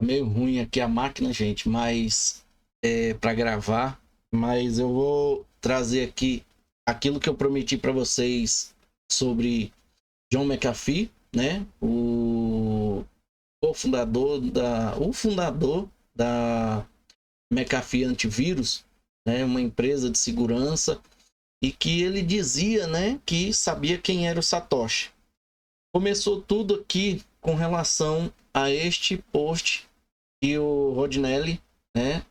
Meio ruim aqui a máquina, gente, mas para gravar, mas eu vou trazer aqui aquilo que eu prometi para vocês sobre John McAfee, né? O fundador da McAfee Antivírus, né? Uma empresa de segurança e que ele dizia, né, que sabia quem era o Satoshi. Começou tudo aqui com relação a este post que o Rodinelli, né?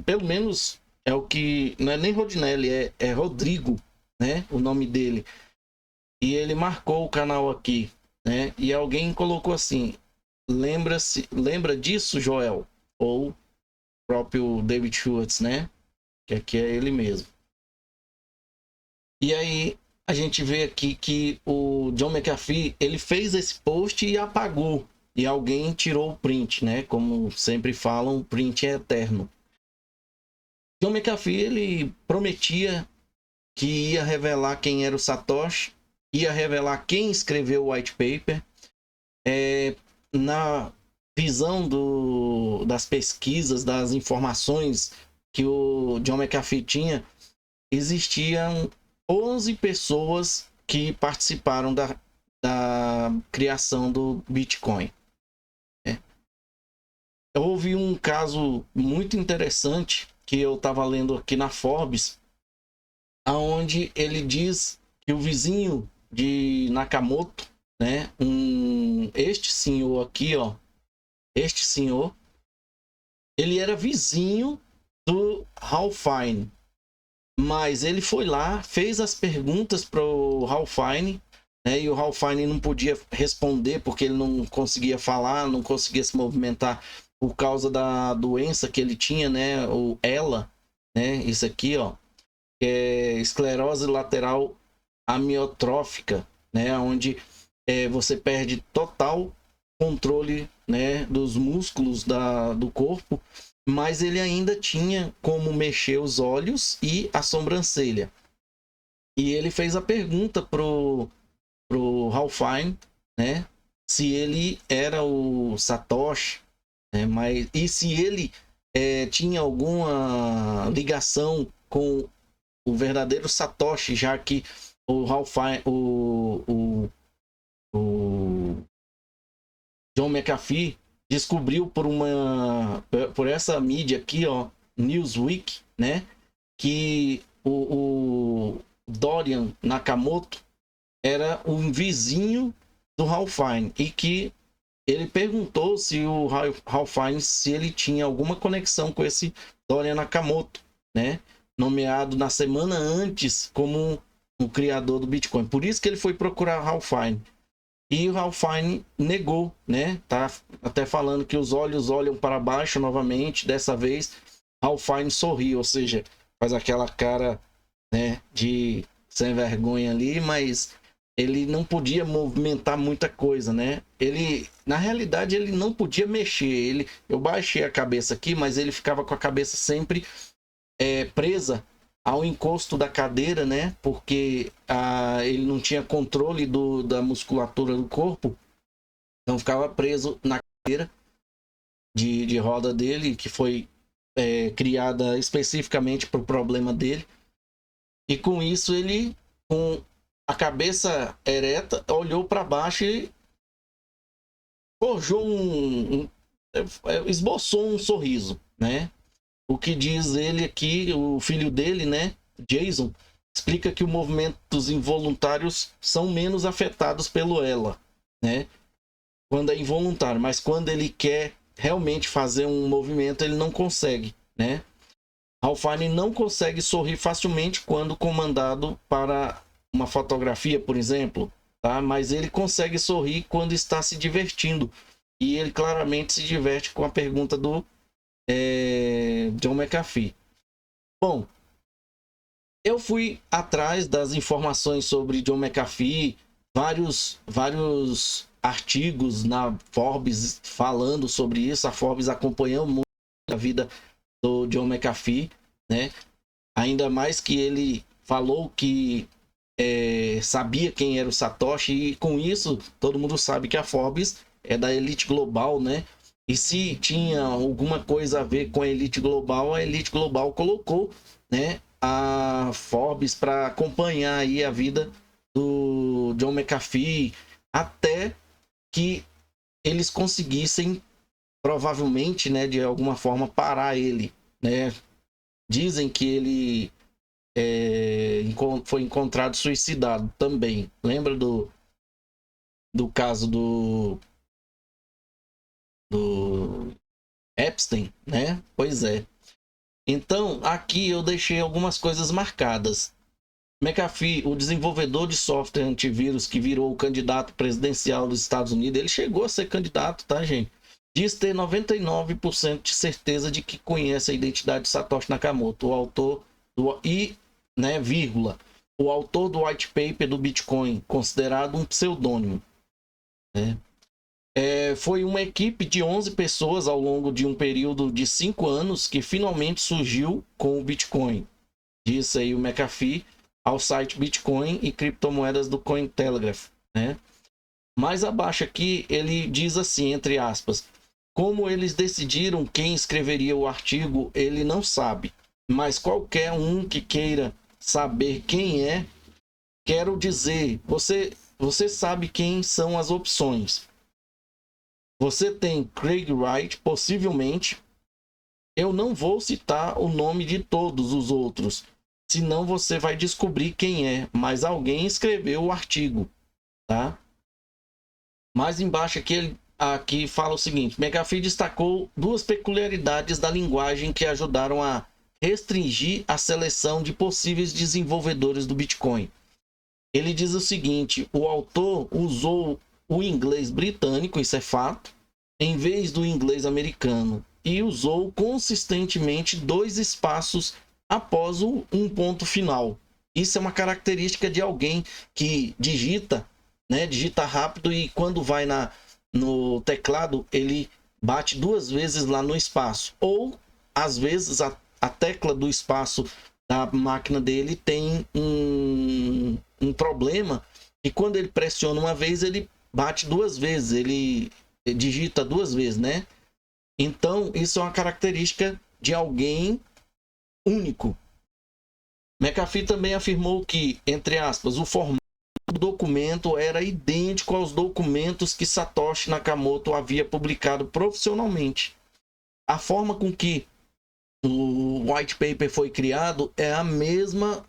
Pelo menos é o que. Não é nem Rodinelli, é Rodrigo, né? O nome dele. E ele marcou o canal aqui, né? E alguém colocou assim: lembra disso, Joel? Ou o próprio David Schwartz, né? Que aqui é ele mesmo. E aí a gente vê aqui que o John McAfee ele fez esse post e apagou. E alguém tirou o print, né? Como sempre falam, o print é eterno. John McAfee ele prometia que ia revelar quem era o Satoshi, ia revelar quem escreveu o white paper. Na visão das pesquisas, das informações que o John McAfee tinha, existiam 11 pessoas que participaram da criação do Bitcoin. Houve um caso muito interessante que eu estava lendo aqui na Forbes, aonde ele diz que o vizinho de Nakamoto, né, este senhor aqui, ó, este senhor, ele era vizinho do Ralph Fiennes, mas ele foi lá, fez as perguntas para o Ralph Fiennes, né, e o Ralph Fiennes não podia responder porque ele não conseguia falar, não conseguia se movimentar por causa da doença que ele tinha, né, o ELA, né, isso aqui, ó, que é esclerose lateral amiotrófica, né, onde você perde total controle, né, dos músculos do corpo, mas ele ainda tinha como mexer os olhos e a sobrancelha. E ele fez a pergunta pro Ralph Fiennes, né, se ele era o Satoshi, né, e se ele tinha alguma ligação com o verdadeiro Satoshi, já que o Ralph Fiennes, o John McAfee descobriu por essa mídia aqui, ó, Newsweek, né, que o Dorian Nakamoto era um vizinho do Ralph Fiennes e que ele perguntou se o Ralph Fiennes se ele tinha alguma conexão com esse Dorian Nakamoto, né, nomeado na semana antes como o criador do Bitcoin. Por isso que ele foi procurar Ralph Fiennes. E o Ralph Fiennes negou, né? Tá até falando que os olhos olham para baixo novamente. Dessa vez, Ralph Fiennes sorri, ou seja, faz aquela cara, né, de sem vergonha ali, mas ele não podia movimentar muita coisa, né? Ele, na realidade, ele não podia mexer. Eu baixei a cabeça aqui, mas ele ficava com a cabeça sempre presa ao encosto da cadeira, né? Porque ele não tinha controle da musculatura do corpo, então ficava preso na cadeira de roda dele, que foi criada especificamente para o problema dele. E com isso ele, com a cabeça ereta, olhou para baixo e forjou esboçou um sorriso, né? O que diz ele aqui, o filho dele, né, Jason, explica que os movimentos involuntários são menos afetados pelo ELA, né, quando é involuntário, mas quando ele quer realmente fazer um movimento, ele não consegue, né. Ralph Fiennes não consegue sorrir facilmente quando comandado para uma fotografia, por exemplo, tá? Mas ele consegue sorrir quando está se divertindo. E ele claramente se diverte com a pergunta do John McAfee. Bom, eu fui atrás das informações sobre John McAfee, vários artigos na Forbes falando sobre isso. A Forbes acompanhou muito a vida do John McAfee, né? Ainda mais que ele falou que sabia quem era o Satoshi, e com isso todo mundo sabe que a Forbes é da elite global, né? E se tinha alguma coisa a ver com a Elite Global, a Elite Global colocou, né, a Forbes para acompanhar aí a vida do John McAfee até que eles conseguissem, provavelmente, né, de alguma forma parar ele, né? Dizem que ele foi encontrado suicidado também. Lembra do caso do Epstein, né? Pois é. Então, aqui eu deixei algumas coisas marcadas. McAfee, o desenvolvedor de software antivírus que virou o candidato presidencial dos Estados Unidos, ele chegou a ser candidato, tá, gente? Diz ter 99% de certeza de que conhece a identidade de Satoshi Nakamoto, o autor né, vírgula, o autor do white paper do Bitcoin, considerado um pseudônimo, né? Foi uma equipe de 11 pessoas ao longo de um período de 5 anos que finalmente surgiu com o Bitcoin. Disse aí o McAfee ao site Bitcoin e criptomoedas do Cointelegraph, né? Mais abaixo aqui ele diz assim, entre aspas, como eles decidiram quem escreveria o artigo, ele não sabe, mas qualquer um que queira saber quem é, quero dizer, você sabe quem são as opções. Você tem Craig Wright, possivelmente. Eu não vou citar o nome de todos os outros, senão você vai descobrir quem é, mas alguém escreveu o artigo, tá? Mais embaixo aqui fala o seguinte: McAfee destacou duas peculiaridades da linguagem que ajudaram a restringir a seleção de possíveis desenvolvedores do Bitcoin. Ele diz o seguinte: o autor usou o inglês britânico, isso é fato, em vez do inglês americano, e usou consistentemente 2 espaços após um ponto final. Isso é uma característica de alguém que digita, né? Digita rápido e quando vai no teclado, ele bate 2 vezes lá no espaço. Ou, às vezes, a tecla do espaço da máquina dele tem um problema e quando ele pressiona uma vez, ele bate 2 vezes, ele digita 2 vezes, né? Então, isso é uma característica de alguém único. McAfee também afirmou que, entre aspas, o formato do documento era idêntico aos documentos que Satoshi Nakamoto havia publicado profissionalmente. A forma com que o white paper foi criado é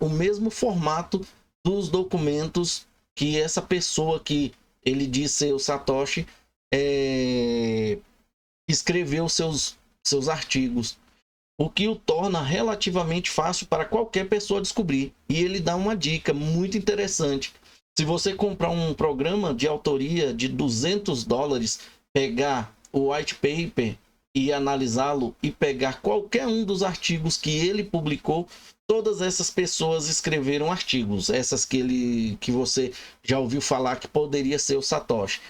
o mesmo formato dos documentos que essa pessoa que ele disse ser o Satoshi escreveu seus artigos, o que o torna relativamente fácil para qualquer pessoa descobrir. E ele dá uma dica muito interessante. Se você comprar um programa de autoria de $200, pegar o white paper e analisá-lo e pegar qualquer um dos artigos que ele publicou, todas essas pessoas escreveram artigos, essas que você já ouviu falar que poderia ser o Satoshi.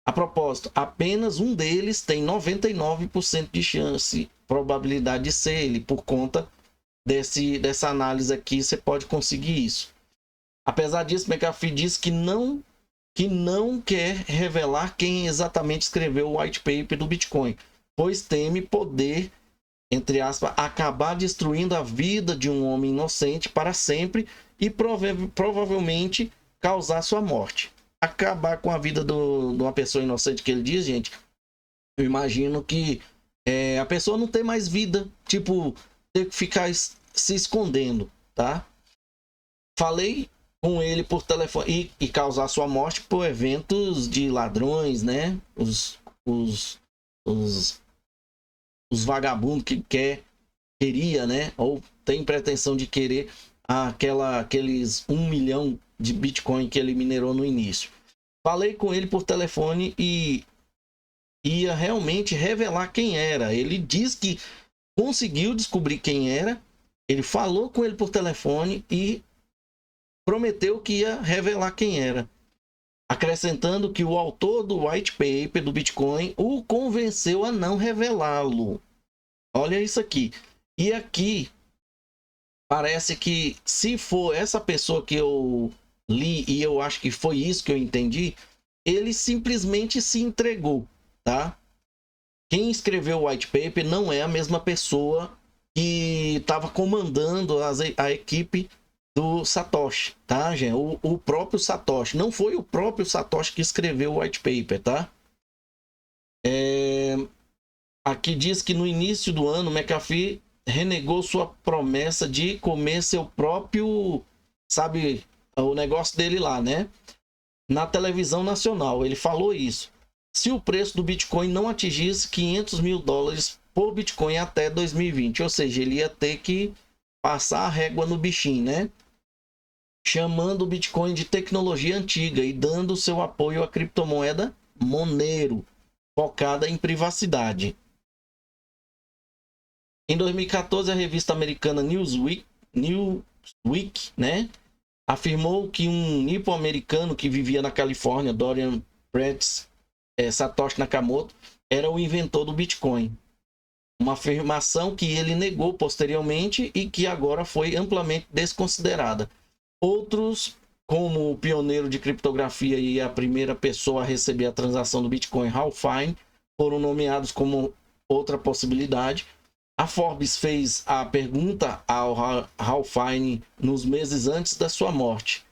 A propósito, apenas um deles tem 99% de chance, probabilidade de ser ele, por conta dessa análise aqui, você pode conseguir isso. Apesar disso, McAfee diz que não quer revelar quem exatamente escreveu o white paper do Bitcoin, pois teme poder, entre aspas, acabar destruindo a vida de um homem inocente para sempre e provavelmente causar sua morte. Acabar com a vida de uma pessoa inocente, que ele diz, gente, eu imagino que a pessoa não tem mais vida, tipo, ter que ficar se escondendo, tá? Falei com ele por telefone e causar sua morte por eventos de ladrões, né? Os vagabundos que queria, né? Ou tem pretensão de querer aqueles 1 milhão de Bitcoin que ele minerou no início. Falei com ele por telefone e ia realmente revelar quem era. Ele diz que conseguiu descobrir quem era. Ele falou com ele por telefone e prometeu que ia revelar quem era, acrescentando que o autor do white paper do Bitcoin o convenceu a não revelá-lo. Olha isso aqui. E aqui parece que, se for essa pessoa que eu li, e eu acho que foi isso que eu entendi, ele simplesmente se entregou, tá? quem escreveu o white paper não é a mesma pessoa que estava comandando a equipe do Satoshi, tá, gente? O próprio Satoshi. Não foi o próprio Satoshi que escreveu o white paper, tá? Aqui diz que no início do ano, McAfee renegou sua promessa de comer seu próprio, sabe, o negócio dele lá, né? Na televisão nacional, ele falou isso. Se o preço do Bitcoin não atingisse $500 mil por Bitcoin até 2020, ou seja, ele ia ter que passar a régua no bichinho, né? Chamando o Bitcoin de tecnologia antiga e dando seu apoio à criptomoeda Monero, focada em privacidade. Em 2014, a revista americana Newsweek, né, afirmou que um nipo-americano que vivia na Califórnia, Dorian Pretz Satoshi Nakamoto, era o inventor do Bitcoin. Uma afirmação que ele negou posteriormente e que agora foi amplamente desconsiderada. Outros, como o pioneiro de criptografia e a primeira pessoa a receber a transação do Bitcoin, Ralph Fine, foram nomeados como outra possibilidade. A Forbes fez a pergunta ao Ralph Fine nos meses antes da sua morte.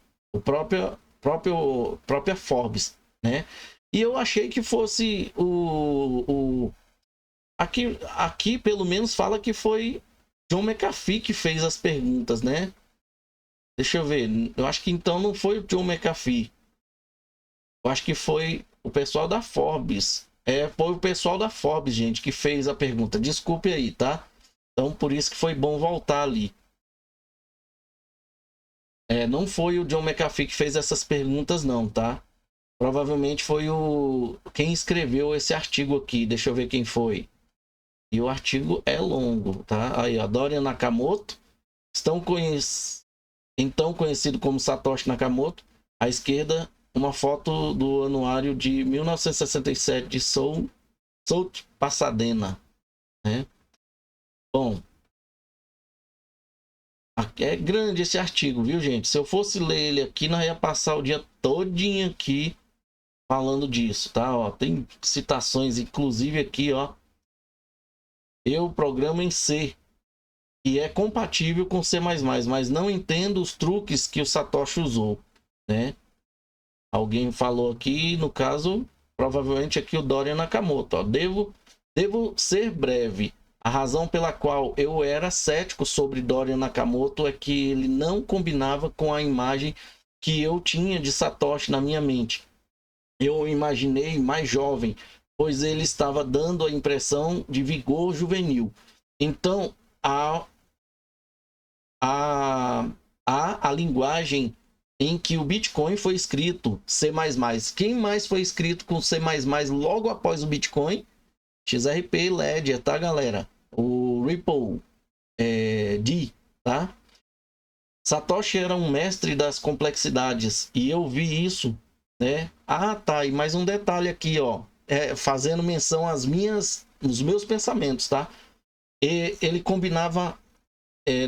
Própria Forbes, né? E eu achei que fosse Aqui pelo menos fala que foi John McAfee que fez as perguntas, né? Deixa eu ver. Eu acho que então não foi o John McAfee. Eu acho que foi o pessoal da Forbes. Foi o pessoal da Forbes, gente, que fez a pergunta. Desculpe aí, tá? Então, por isso que foi bom voltar ali. Não foi o John McAfee que fez essas perguntas, não, tá? Provavelmente foi quem escreveu esse artigo aqui. Deixa eu ver quem foi. E o artigo é longo, tá? Aí, ó, Dorian Nakamoto, então conhecido como Satoshi Nakamoto. À esquerda, uma foto do anuário de 1967 de South Pasadena, né? Bom, é grande esse artigo, viu, gente? Se eu fosse ler ele aqui, nós ia passar o dia todinho aqui falando disso, tá? Ó, tem citações, inclusive aqui, ó. Eu programo em C, e é compatível com C++, mas não entendo os truques que o Satoshi usou, né? Alguém falou aqui, no caso, provavelmente aqui o Dorian Nakamoto, ó. Devo ser breve. A razão pela qual eu era cético sobre Dorian Nakamoto é que ele não combinava com a imagem que eu tinha de Satoshi na minha mente. Eu o imaginei mais jovem, pois ele estava dando a impressão de vigor juvenil. Então, a linguagem em que o Bitcoin foi escrito, C++. Quem mais foi escrito com C++ logo após o Bitcoin? XRP Ledger, tá, galera? O Ripple D, tá? Satoshi era um mestre das complexidades e eu vi isso, né? Ah, tá. E mais um detalhe aqui, ó, fazendo menção os meus pensamentos, tá? Ele combinava,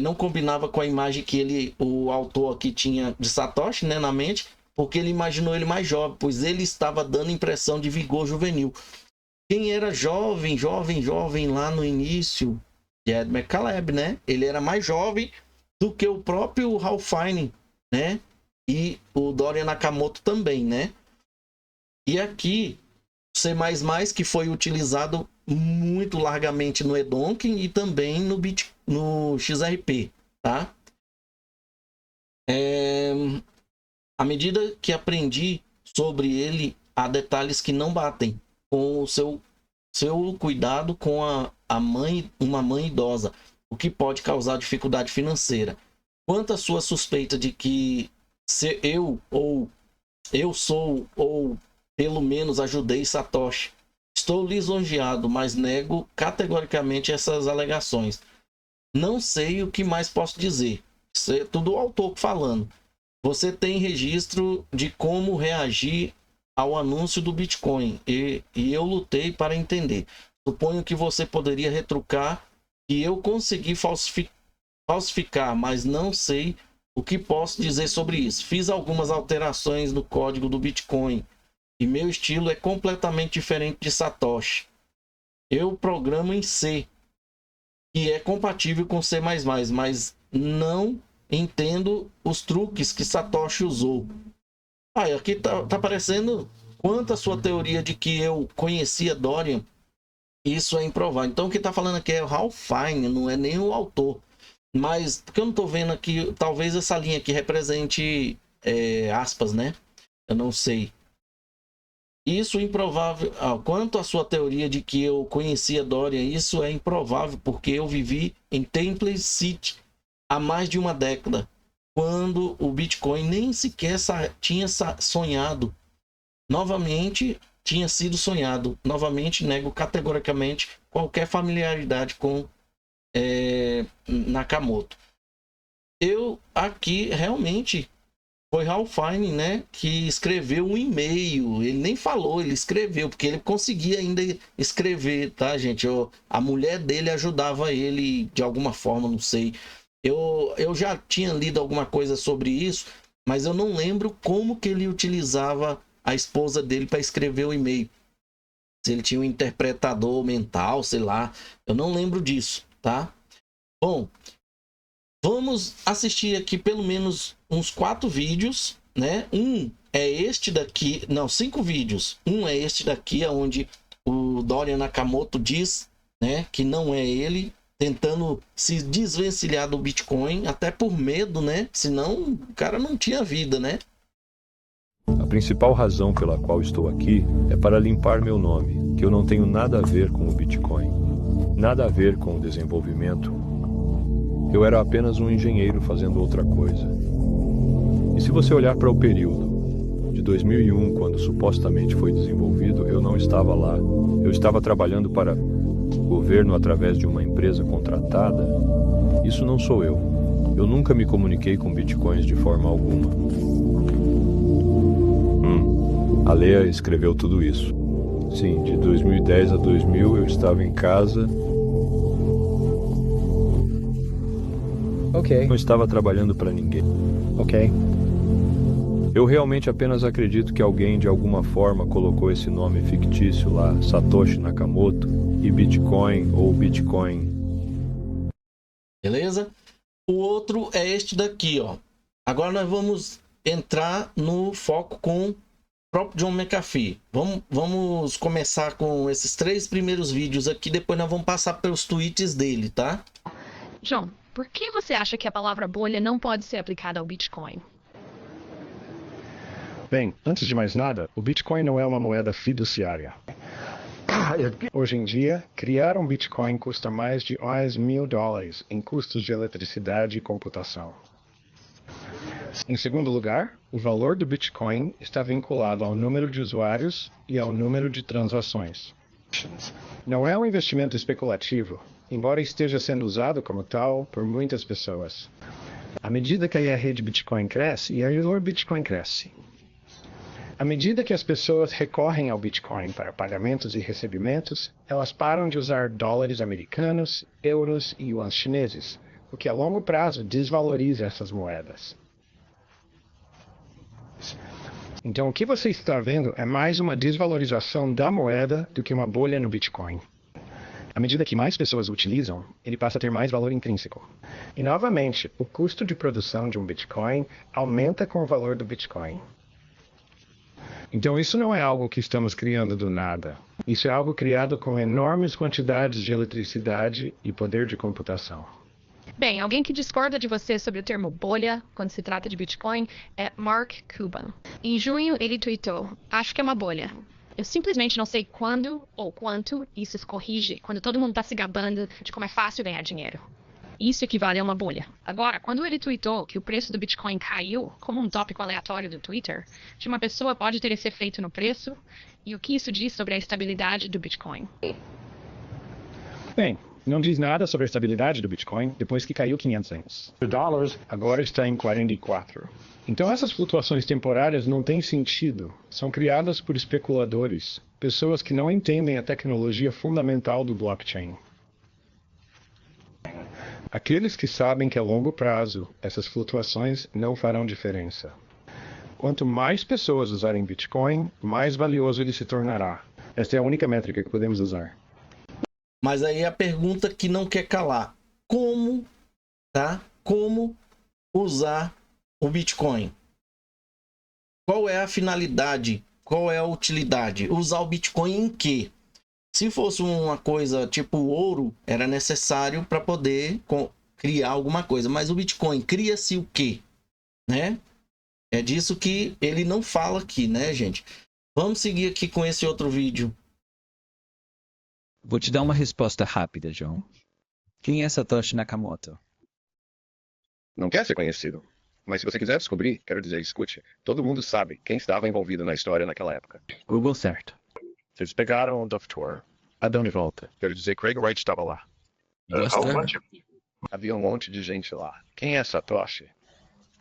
não combinava com a imagem que o autor aqui tinha de Satoshi, né, na mente, porque ele imaginou ele mais jovem, pois ele estava dando impressão de vigor juvenil. Quem era jovem lá no início, Ed McCaleb, né? Ele era mais jovem do que o próprio Ralph Fine, né? E o Dorian Nakamoto também, né? E aqui, C++, que foi utilizado muito largamente no eDonken e também no XRP, tá? À medida que aprendi sobre ele, há detalhes que não batem com o seu cuidado com uma mãe idosa, o que pode causar dificuldade financeira. Quanto à sua suspeita de que se eu sou ou pelo menos ajudei Satoshi, estou lisonjeado, mas nego categoricamente essas alegações. Não sei o que mais posso dizer. Isso é tudo o autor falando. Você tem registro de como reagir ao anúncio do Bitcoin e eu lutei para entender. Suponho que você poderia retrucar que eu consegui falsificar, mas não sei o que posso dizer sobre isso. Fiz algumas alterações no código do Bitcoin e meu estilo é completamente diferente de Satoshi. eu programo em C, que é compatível com C++, mas não entendo os truques que Satoshi usou. Aqui tá aparecendo quanto a sua teoria de que eu conhecia Dorian, isso é improvável. Então o que tá falando aqui é o Ralph Fine, não é nem o autor. Mas porque eu não tô vendo aqui, talvez essa linha aqui represente aspas, né? Eu não sei. Isso é improvável. Quanto à sua teoria de que eu conhecia Dorian, isso é improvável porque eu vivi em Temple City há mais de uma década, quando o Bitcoin nem sequer tinha sonhado. Novamente, tinha sido sonhado. Novamente, nego categoricamente qualquer familiaridade com Nakamoto. Eu aqui realmente foi Ralph Fine, né, que escreveu um e-mail. Ele nem falou, ele escreveu, porque ele conseguia ainda escrever, tá, gente? A mulher dele ajudava ele de alguma forma, não sei. Eu já tinha lido alguma coisa sobre isso, mas eu não lembro como que ele utilizava a esposa dele para escrever o e-mail. Se ele tinha um interpretador mental, sei lá. Eu não lembro disso, tá? Bom, vamos assistir aqui pelo menos uns 4 vídeos, né? Um é este daqui, não, 5 vídeos. Um é este daqui, onde o Dorian Nakamoto diz, né, que não é ele, tentando se desvencilhar do Bitcoin, até por medo, né? Senão o cara não tinha vida, né? A principal razão pela qual estou aqui é para limpar meu nome, que eu não tenho nada a ver com o Bitcoin, nada a ver com o desenvolvimento. Eu era apenas um engenheiro fazendo outra coisa. E se você olhar para o período de 2001, quando supostamente foi desenvolvido, eu não estava lá. Eu estava trabalhando para o governo através de uma empresa contratada. Isso não sou eu. Eu nunca me comuniquei com bitcoins de forma alguma. A Leia escreveu tudo isso. Sim, de 2010 a 2000 eu estava em casa. Ok. Não estava trabalhando para ninguém. Ok. Eu realmente apenas acredito que alguém de alguma forma colocou esse nome fictício lá, Satoshi Nakamoto, e Bitcoin ou Bitcoin. Beleza? O outro é este daqui, ó. Agora nós vamos entrar no foco com o próprio John McAfee. Vamos começar com esses 3 primeiros vídeos aqui, depois nós vamos passar pelos tweets dele, tá? John, por que você acha que a palavra bolha não pode ser aplicada ao Bitcoin? Bem, antes de mais nada, o Bitcoin não é uma moeda fiduciária. Hoje em dia, criar um Bitcoin custa mais de $1.000 em custos de eletricidade e computação. Em segundo lugar, o valor do Bitcoin está vinculado ao número de usuários e ao número de transações. Não é um investimento especulativo, embora esteja sendo usado como tal por muitas pessoas. À medida que a rede Bitcoin cresce, o valor Bitcoin cresce. À medida que as pessoas recorrem ao Bitcoin para pagamentos e recebimentos, elas param de usar dólares americanos, euros e yuans chineses, o que a longo prazo desvaloriza essas moedas. Então, o que você está vendo é mais uma desvalorização da moeda do que uma bolha no Bitcoin. À medida que mais pessoas o utilizam, ele passa a ter mais valor intrínseco. E, novamente, o custo de produção de um Bitcoin aumenta com o valor do Bitcoin. Então, isso não é algo que estamos criando do nada. Isso é algo criado com enormes quantidades de eletricidade e poder de computação. Bem, alguém que discorda de você sobre o termo bolha, quando se trata de Bitcoin, é Mark Cuban. Em junho, ele tweetou: "Acho que é uma bolha. Eu simplesmente não sei quando ou quanto isso se corrige quando todo mundo está se gabando de como é fácil ganhar dinheiro. Isso equivale a uma bolha." Agora, quando ele tweetou que o preço do Bitcoin caiu, como um tópico aleatório do Twitter, de uma pessoa pode ter esse efeito no preço, e o que isso diz sobre a estabilidade do Bitcoin? Bem, não diz nada sobre a estabilidade do Bitcoin depois que caiu 500 anos. O dólar agora está em 44. Então essas flutuações temporárias não têm sentido. São criadas por especuladores, pessoas que não entendem a tecnologia fundamental do blockchain. Aqueles que sabem que a longo prazo essas flutuações não farão diferença. Quanto mais pessoas usarem Bitcoin, mais valioso ele se tornará. Esta é a única métrica que podemos usar. Mas aí a pergunta que não quer calar: como, tá? Como usar o Bitcoin? Qual é a finalidade? Qual é a utilidade? Usar o Bitcoin em quê? Se fosse uma coisa tipo ouro, era necessário para poder criar alguma coisa. Mas o Bitcoin cria-se o quê? Né? É disso que ele não fala aqui, né, gente? Vamos seguir aqui com esse outro vídeo. Vou te dar uma resposta rápida, John. Quem é Satoshi Nakamoto? Não quer ser conhecido. Mas se você quiser descobrir, quero dizer, escute, todo mundo sabe quem estava envolvido na história naquela época. Google certo. Vocês pegaram o Duff Tour. Adão de volta. Quero dizer, Craig Wright estava lá. Havia um monte de gente lá. Quem é Satoshi?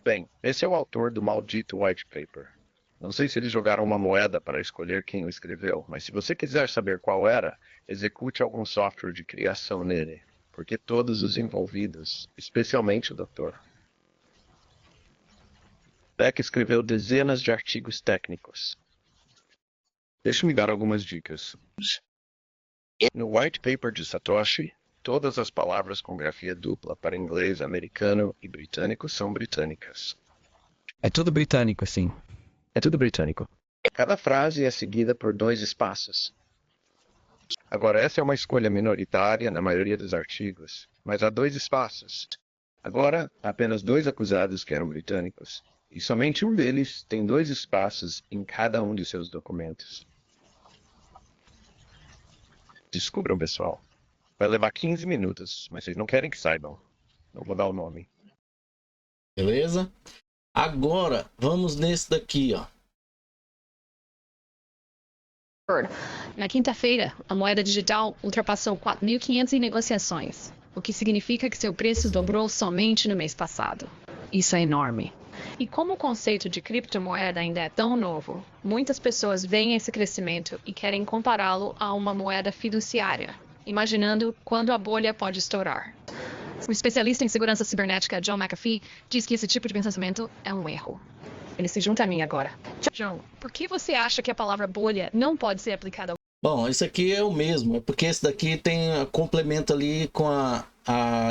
Bem, esse é o autor do maldito white paper. Não sei se eles jogaram uma moeda para escolher quem o escreveu, mas se você quiser saber qual era, execute algum software de criação nele. Porque todos os envolvidos, especialmente o doutor. Beck escreveu dezenas de artigos técnicos. Deixe-me dar algumas dicas. No white paper de Satoshi, todas as palavras com grafia dupla para inglês, americano e britânico são britânicas. É tudo britânico, sim. É tudo britânico. Cada frase é seguida por 2 espaços. Agora, essa é uma escolha minoritária na maioria dos artigos, mas há 2 espaços. Agora, há apenas 2 acusados que eram britânicos, e somente um deles tem 2 espaços em cada um de seus documentos. Descubram, pessoal. Vai levar 15 minutos, mas vocês não querem que saibam. Não vou dar o nome. Beleza? Agora, vamos nesse daqui, ó. Na quinta-feira, a moeda digital ultrapassou 4.500 em negociações, o que significa que seu preço dobrou somente no mês passado. Isso é enorme. E como o conceito de criptomoeda ainda é tão novo, muitas pessoas veem esse crescimento e querem compará-lo a uma moeda fiduciária, imaginando quando a bolha pode estourar. O especialista em segurança cibernética John McAfee diz que esse tipo de pensamento é um erro. Ele se junta a mim agora. John, por que você acha que a palavra bolha não pode ser aplicada ao... Bom, esse aqui é o mesmo, é porque esse daqui tem complemento ali com a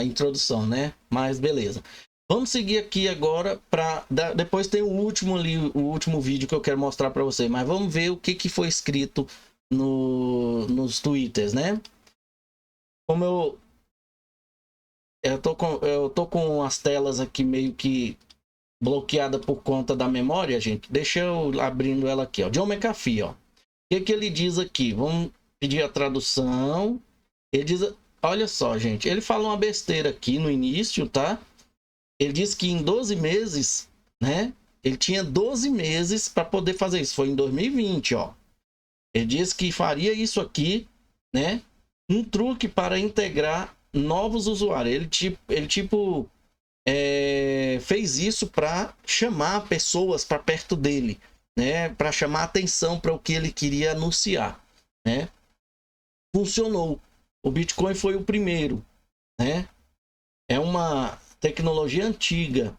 introdução, né? Mas beleza. Vamos seguir aqui agora para depois tem o último ali, o último vídeo que eu quero mostrar para você, mas vamos ver o que foi escrito nos twitters, né? Como eu tô com as telas aqui meio que bloqueada por conta da memória, gente. Deixa eu abrindo ela aqui, ó. John McAfee, ó. O que ele diz aqui? Vamos pedir a tradução. Ele diz, olha só, gente, ele fala uma besteira aqui no início, tá? Ele diz que em 12 meses, né? Ele tinha 12 meses para poder fazer isso. Foi em 2020, ó. Ele diz que faria isso aqui, né? Um truque para integrar novos usuários. Ele fez isso para chamar pessoas para perto dele, né? Para chamar atenção para o que ele queria anunciar, né? Funcionou. O Bitcoin foi o primeiro, né? É uma tecnologia antiga.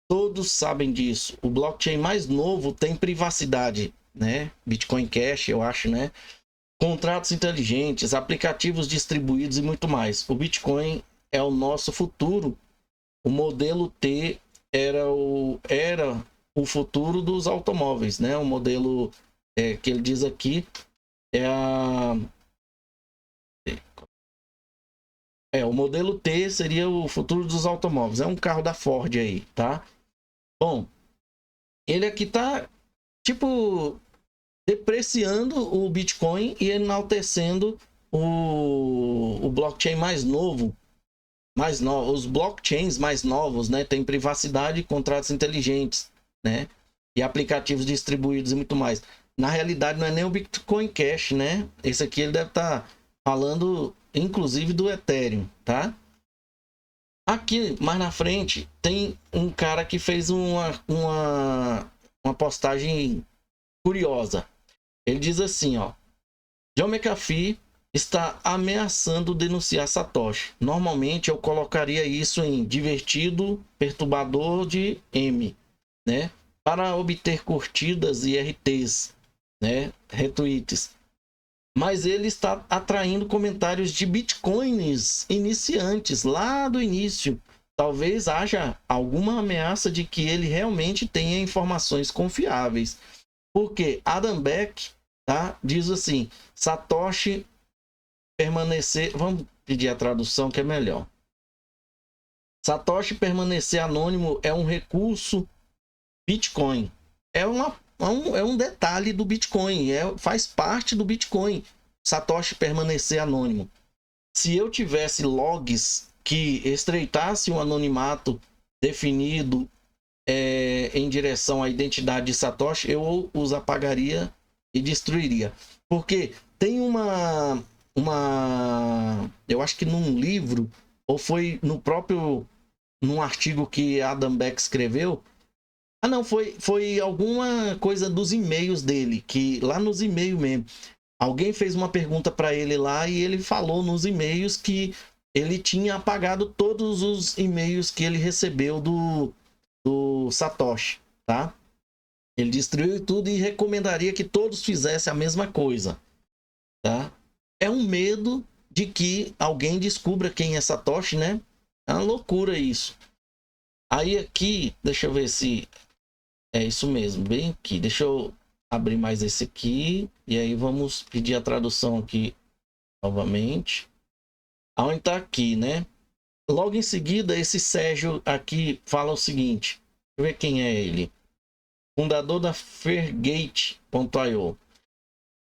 Todos sabem disso. O blockchain mais novo tem privacidade, né? Bitcoin Cash, eu acho, né? Contratos inteligentes, aplicativos distribuídos e muito mais. O Bitcoin é o nosso futuro. O modelo T era o futuro dos automóveis, né? O modelo que ele diz aqui o modelo T seria o futuro dos automóveis. É um carro da Ford aí, tá? Bom, ele aqui tá tipo depreciando o Bitcoin e enaltecendo o blockchain mais novo. Os blockchains mais novos, né, tem privacidade, contratos inteligentes, né, e aplicativos distribuídos e muito mais. Na realidade, não é nem o Bitcoin Cash, né? Esse aqui ele deve estar falando, inclusive, do Ethereum, tá? Aqui, mais na frente, tem um cara que fez uma postagem curiosa. Ele diz assim, ó: John McAfee está ameaçando denunciar Satoshi. Normalmente eu colocaria isso em divertido, perturbador de M, né? Para obter curtidas e RTs, né? Retweets. mas ele está atraindo comentários de bitcoins iniciantes lá do início. Talvez haja alguma ameaça de que ele realmente tenha informações confiáveis. Porque Adam Back, tá, diz assim: Satoshi permanecer... Vamos pedir a tradução que é melhor. Satoshi permanecer anônimo é um recurso Bitcoin. É um detalhe do Bitcoin. Faz parte do Bitcoin. Satoshi permanecer anônimo. Se eu tivesse logs que estreitasse o anonimato definido em direção à identidade de Satoshi, eu os apagaria e destruiria. Porque tem eu acho que num livro, ou foi num artigo que Adam Back escreveu. Não, foi alguma coisa dos e-mails dele, que lá nos e-mails mesmo, alguém fez uma pergunta para ele lá e ele falou nos e-mails que ele tinha apagado todos os e-mails que ele recebeu do Satoshi, tá? Ele destruiu tudo e recomendaria que todos fizessem a mesma coisa, tá? É um medo de que alguém descubra quem é Satoshi, né? É uma loucura isso. Aí aqui, deixa eu ver se é isso mesmo, bem aqui. Deixa eu abrir mais esse aqui e aí vamos pedir a tradução aqui novamente. Aonde tá aqui, né? Logo em seguida, esse Sérgio aqui fala o seguinte. Deixa eu ver quem é ele. Fundador da Fairgate.io.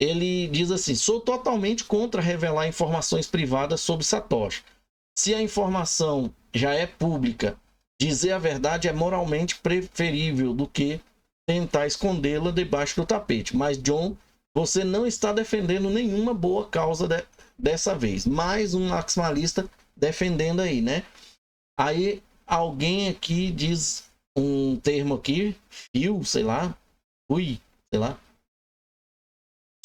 Ele diz assim: sou totalmente contra revelar informações privadas sobre Satoshi. Se a informação já é pública, dizer a verdade é moralmente preferível do que tentar escondê-la debaixo do tapete. Mas, John, você não está defendendo nenhuma boa causa dessa vez. Mais um maximalista defendendo aí, né? Aí alguém aqui diz um termo aqui, sei lá.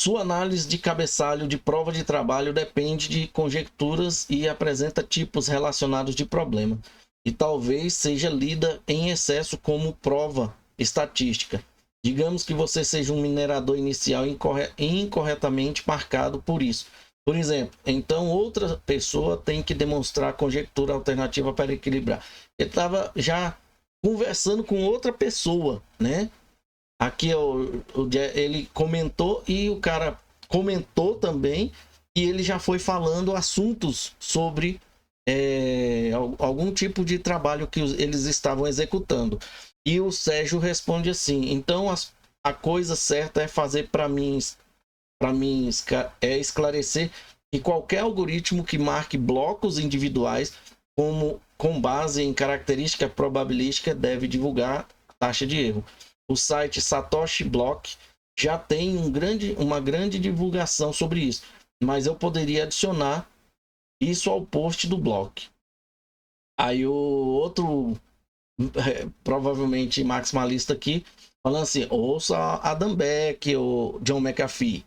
Sua análise de cabeçalho de prova de trabalho depende de conjecturas e apresenta tipos relacionados de problema, e talvez seja lida em excesso como prova estatística. Digamos que você seja um minerador inicial incorretamente marcado por isso. Por exemplo, então outra pessoa tem que demonstrar conjectura alternativa para equilibrar. Ele estava já conversando com outra pessoa, né? Aqui ele comentou e o cara comentou também, e ele já foi falando assuntos sobre algum tipo de trabalho que eles estavam executando. E o Sérgio responde assim: então a coisa certa é fazer para mim é esclarecer que qualquer algoritmo que marque blocos individuais com base em característica probabilística deve divulgar taxa de erro. O site Satoshi Block já tem uma grande divulgação sobre isso, mas eu poderia adicionar isso ao post do blog. Aí o outro, provavelmente maximalista aqui, falando assim: ouça Adam Back, o John McAfee.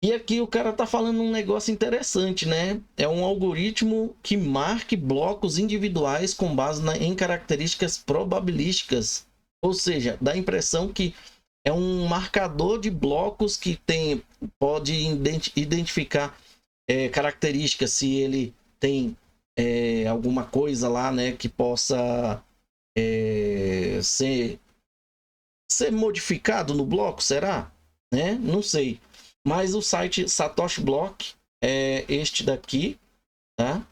E aqui o cara tá falando um negócio interessante, né? É um algoritmo que marque blocos individuais com base em características probabilísticas. Ou seja, dá a impressão que é um marcador de blocos que pode identificar características, se ele tem alguma coisa lá, né, que possa ser modificado no bloco, será? Né? Não sei. Mas o site Satoshi Block é este daqui, tá?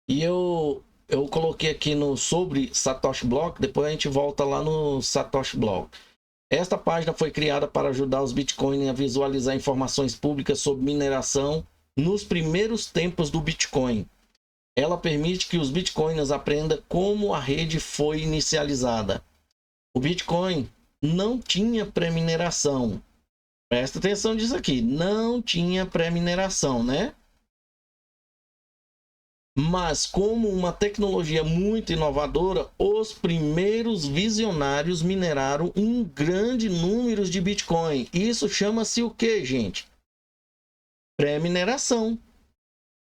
E eu coloquei aqui sobre Satoshi Block, depois a gente volta lá no Satoshi Block. Esta página foi criada para ajudar os Bitcoin a visualizar informações públicas sobre mineração nos primeiros tempos do Bitcoin. Ela permite que os Bitcoiners aprendam como a rede foi inicializada. O Bitcoin não tinha pré-mineração. Presta atenção nisso aqui. Não tinha pré-mineração, né? Mas como uma tecnologia muito inovadora, os primeiros visionários mineraram um grande número de Bitcoin. Isso chama-se o que, gente? Pré-mineração.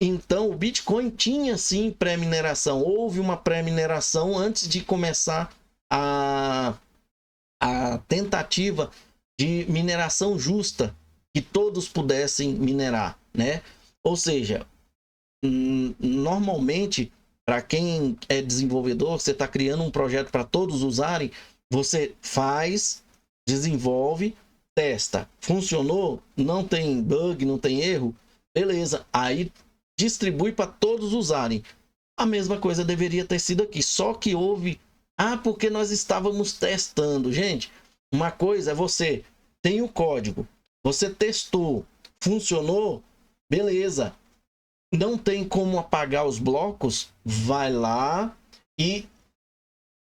Então, o Bitcoin tinha sim pré-mineração. Houve uma pré-mineração antes de começar a tentativa de mineração justa, que todos pudessem minerar, né? Ou seja, normalmente, para quem é desenvolvedor, você está criando um projeto para todos usarem, você faz, desenvolve, testa. Funcionou? Não tem bug, não tem erro? Beleza. Aí distribui para todos usarem. A mesma coisa deveria ter sido aqui, só que houve... porque nós estávamos testando. Gente, uma coisa é você tem o código, você testou, funcionou, beleza. Não tem como apagar os blocos, vai lá e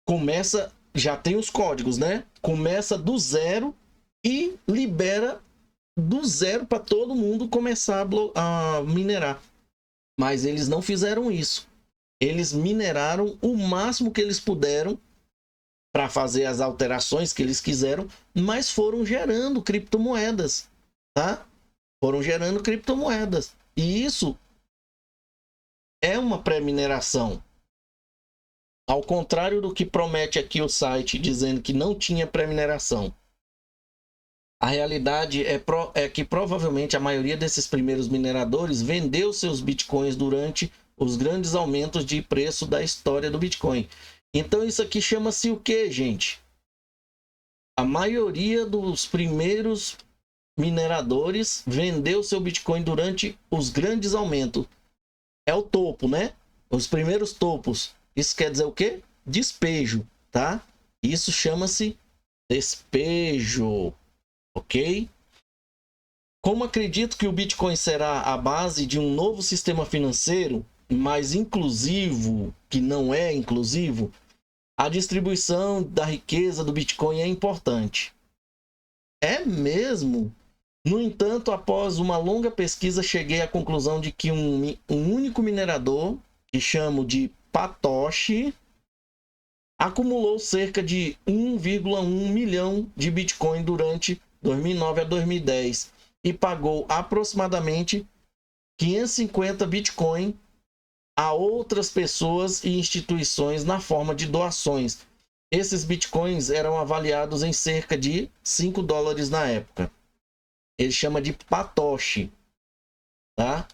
começa, já tem os códigos, né? Começa do zero e libera do zero para todo mundo começar a minerar. Mas eles não fizeram isso. Eles mineraram o máximo que eles puderam para fazer as alterações que eles quiseram, mas foram gerando criptomoedas, tá? Foram gerando criptomoedas. E isso é uma pré-mineração. Ao contrário do que promete aqui o site, dizendo que não tinha pré-mineração. A realidade é que provavelmente a maioria desses primeiros mineradores vendeu seus bitcoins durante os grandes aumentos de preço da história do Bitcoin. Então isso aqui chama-se o que, gente? A maioria dos primeiros mineradores vendeu seu Bitcoin durante os grandes aumentos. É o topo, né? Os primeiros topos. Isso quer dizer o quê? Despejo, tá? Isso chama-se despejo, ok? Como acredito que o Bitcoin será a base de um novo sistema financeiro, mais inclusivo, que não é inclusivo, a distribuição da riqueza do Bitcoin é importante. É mesmo? No entanto, após uma longa pesquisa, cheguei à conclusão de que um único minerador, que chamo de Satoshi, acumulou cerca de 1,1 milhão de Bitcoin durante 2009 a 2010 e pagou aproximadamente 550 Bitcoin a outras pessoas e instituições na forma de doações. Esses bitcoins eram avaliados em cerca de $5 na época. Ele chama de Satoshi, tá?